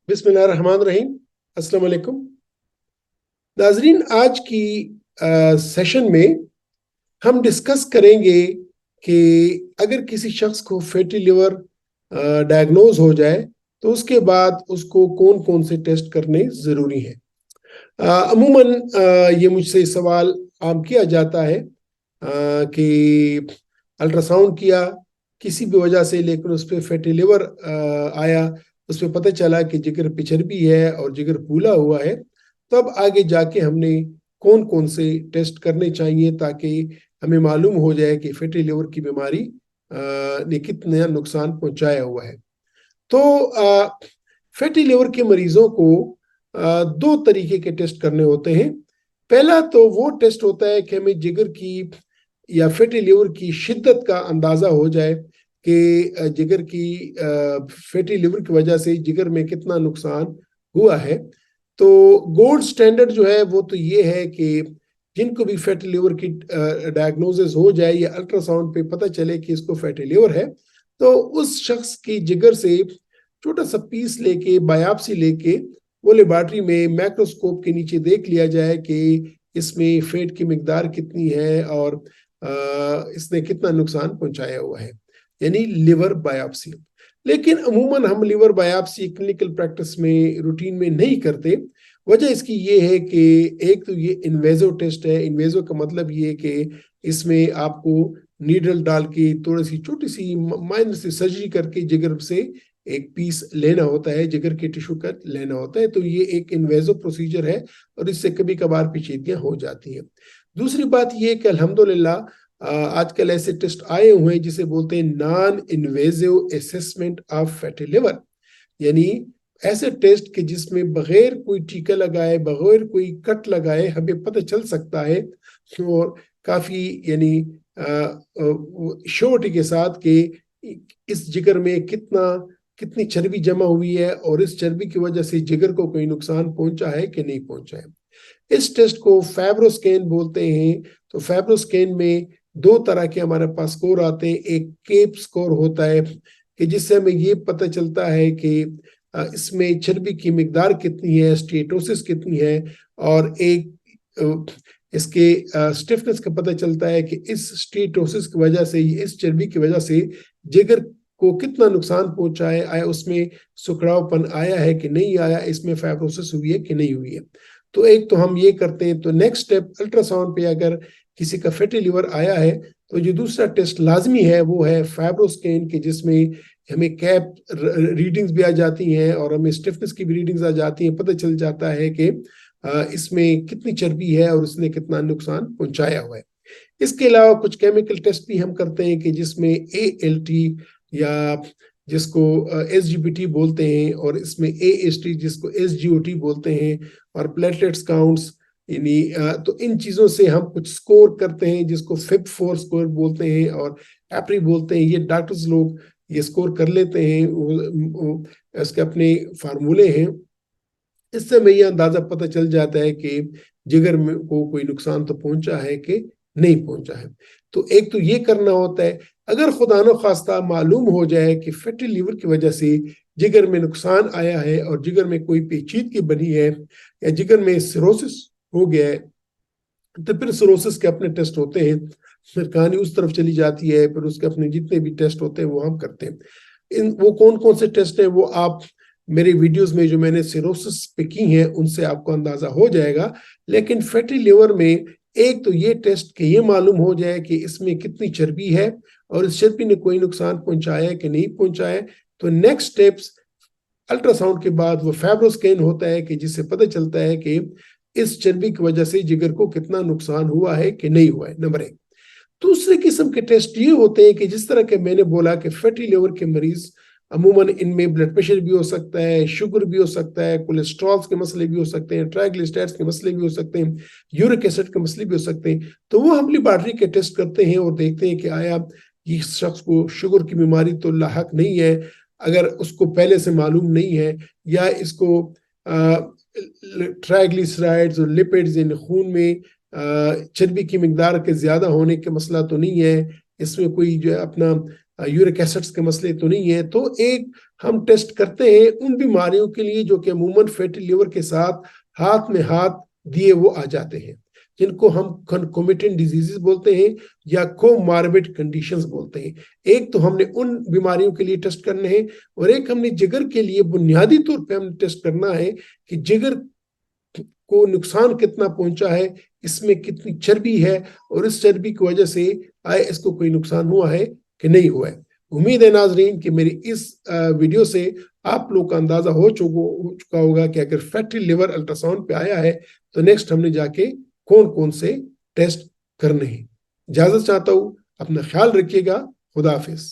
बिस्मिल्लाहिर्रहमानिर्रहीम। अस्सलाम वालेकुम नाजरीन। आज की सेशन में हम डिस्कस करेंगे कि अगर किसी शख्स को फैटी लिवर डायग्नोज हो जाए तो उसके बाद उसको कौन कौन से टेस्ट करने ज़रूरी हैं। अमूमन ये मुझसे सवाल आम किया जाता है कि अल्ट्रासाउंड किया किसी भी वजह से, लेकिन उस पर फैटी लिवर आया, उस पर पता चला कि जिगर पे चर्बी है और जिगर फूला हुआ है, तब आगे जाके हमने कौन कौन से टेस्ट करने चाहिए ताकि हमें मालूम हो जाए कि फैटी लिवर की बीमारी ने कितना नुकसान पहुंचाया हुआ है। तो फैटी लिवर के मरीजों को दो तरीके के टेस्ट करने होते हैं। पहला तो वो टेस्ट होता है कि हमें जिगर की या फैटी लिवर की शिद्दत का अंदाजा हो जाए कि जिगर की फैटी लिवर की वजह से जिगर में कितना नुकसान हुआ है। तो गोल्ड स्टैंडर्ड जो है वो तो ये है कि जिनको भी फैटी लिवर की डायग्नोसिस हो जाए या अल्ट्रासाउंड पे पता चले कि इसको फैटी लिवर है, तो उस शख्स की जिगर से छोटा सा पीस लेके, बायोप्सी लेके, वो लेबॉर्ट्री में माइक्रोस्कोप के नीचे देख लिया जाए कि इसमें फैट की मिकदार कितनी है और इसने कितना नुकसान पहुंचाया हुआ है, यानी लिवर बायोप्सी। लेकिन अमूमन हम लिवर बायोप्सी क्लिनिकल प्रैक्टिस में रूटीन में नहीं करते। वजह इसकी ये है कि एक तो ये इन्वेजिव टेस्ट है। इन्वेजिव का मतलब ये है कि इसमें आपको नीडल डाल के थोड़ी सी छोटी सी माइनर सी सर्जरी करके जिगर से एक पीस लेना होता है, जिगर के टिश्यू का लेना होता है। तो ये एक इन्वेजिव प्रोसीजर है और इससे कभी कभार पेचीदगियां हो जाती हैं। दूसरी बात ये कि अल्हम्दुलिल्लाह आजकल ऐसे टेस्ट आए हुए हैं जिसे बोलते हैं non invasive assessment of fatty liver, यानी ऐसे टेस्ट के जिसमें बगैर कोई टीका लगाए, बगैर कोई कट लगाए हमें पता चल सकता है और काफी यानी श्योरिटी के साथ कि इस जिगर में कितनी चर्बी जमा हुई है और इस चर्बी की वजह से जिगर को कोई नुकसान पहुंचा है कि नहीं पहुंचा है। इस टेस्ट को फैब्रोस्कैन बोलते हैं। तो फैब्रोस्कैन में दो तरह के हमारे पास स्कोर आते हैं। एक केप स्कोर होता है कि जिससे हमें ये पता चलता है कि इसमें चर्बी की मिकदार कितनी है, स्टेटोसिस कितनी है, और एक इसके स्टिफनेस का पता चलता है कि इस स्टेटोसिस की वजह से, इस चर्बी की वजह से जिगर को कितना नुकसान पहुंचा है, आया उसमें सुखड़ावपन आया है कि नहीं आया, इसमें फाइब्रोसिस हुई है कि नहीं हुई है। तो एक तो हम ये करते हैं। तो नेक्स्ट स्टेप अल्ट्रासाउंड पे अगर किसी का फैटी लिवर आया है तो जो दूसरा टेस्ट लाजमी है वो है फैब्रोस्कैन के, जिसमें हमें कैप रीडिंग्स भी आ जाती हैं और हमें स्टिफनेस की भी रीडिंग्स आ जाती हैं। पता चल जाता है कि इसमें कितनी चर्बी है और इसने कितना नुकसान पहुंचाया हुआ है। इसके अलावा कुछ केमिकल टेस्ट भी हम करते हैं कि जिसमें ALT या जिसको SGPT बोलते हैं, और इसमें AST जिसको SGOT बोलते हैं, और प्लेटलेट्स काउंट्स, यानी तो इन चीज़ों से हम कुछ स्कोर करते हैं जिसको FIB-4 स्कोर बोलते हैं और एप्री बोलते हैं। ये डॉक्टर्स लोग ये स्कोर कर लेते हैं, इसके अपने फार्मूले हैं। इससे हमें ये अंदाजा पता चल जाता है कि जिगर में को कोई नुकसान तो पहुंचा है कि नहीं पहुंचा है। तो एक तो ये करना होता है। अगर खुदा न खास्ता मालूम हो जाए कि फैटी लिवर की वजह से जिगर में नुकसान आया है और जिगर में कोई पेचीदगी बनी है या जिगर में सिरोसिस हो गया है, तो फिर सिरोसिस के अपने टेस्ट होते हैं। फिर कहानी उस तरफ चली जाती है। फिर उसके अपने जितने भी टेस्ट होते हैं वो हम करते हैं। वो कौन कौन से टेस्ट हैं वो आप मेरे वीडियोस में जो मैंने सिरोसिस पे की हैं उनसे आपको अंदाजा हो जाएगा। लेकिन फैटी लिवर में एक तो ये टेस्ट कि ये मालूम हो जाए कि इसमें कितनी चर्बी है और इस चर्बी ने कोई नुकसान पहुंचाया कि नहीं पहुंचाया। तो नेक्स्ट स्टेप्स अल्ट्रासाउंड के बाद वो फैब्रोस्कैन होता है कि जिससे पता चलता है कि इस चर्बी की वजह से जिगर को कितना नुकसान हुआ है कि नहीं हुआ है, नंबर एक। दूसरे किस्म के टेस्ट ये होते हैं कि जिस तरह के मैंने बोला कि फैटी लिवर के मरीज अमूमन इनमें ब्लड प्रेशर भी हो सकता है, शुगर भी हो सकता है, कोलेस्ट्रॉल के मसले भी हो सकते हैं, ट्राइग्लिसराइड्स के मसले भी हो सकते हैं, यूरिक एसिड के मसले भी हो सकते हैं। तो वो हम लेबॉर्ट्री के टेस्ट करते हैं और देखते हैं कि आया इस शख्स को शुगर की बीमारी तो लाहक नहीं है, अगर उसको पहले से मालूम नहीं है, या इसको ट्राइग्लिसराइड्स और लिपिड्स इन खून में चर्बी की मिकदार के ज्यादा होने के मसला तो नहीं है, इसमें कोई जो है अपना یورک ایسڈس کے مسئلے تو نہیں ہے، تو ایک ہم ٹیسٹ کرتے ہیں ان بیماریوں کے لیے جو کہ عموماً فیٹی لیور کے ساتھ ہاتھ میں ہاتھ دیے وہ آ جاتے ہیں، جن کو ہم کنکومیٹنٹ ڈیزیزز بولتے ہیں یا کوماربڈ کنڈیشنز بولتے ہیں۔ ایک تو ہم نے ان بیماریوں کے لیے ٹیسٹ کرنے ہیں، اور ایک ہم نے جگر کے لیے بنیادی طور پہ ہم نے ٹیسٹ کرنا ہے کہ جگر کو نقصان کتنا پہنچا ہے، اس میں کتنی چربی ہے، اور اس چربی کی وجہ سے آئے اس کو کوئی نقصان ہوا ہے کہ نہیں ہوا ہے۔ امید ہے ناظرین کہ میری اس ویڈیو سے آپ لوگ کا اندازہ ہو چکا ہوگا کہ اگر فیٹی لیور الٹراساؤنڈ پہ آیا ہے تو نیکسٹ ہم نے جا کے کون کون سے ٹیسٹ کرنے ہیں۔ اجازت چاہتا ہوں، اپنا خیال رکھیے گا، خدا حافظ۔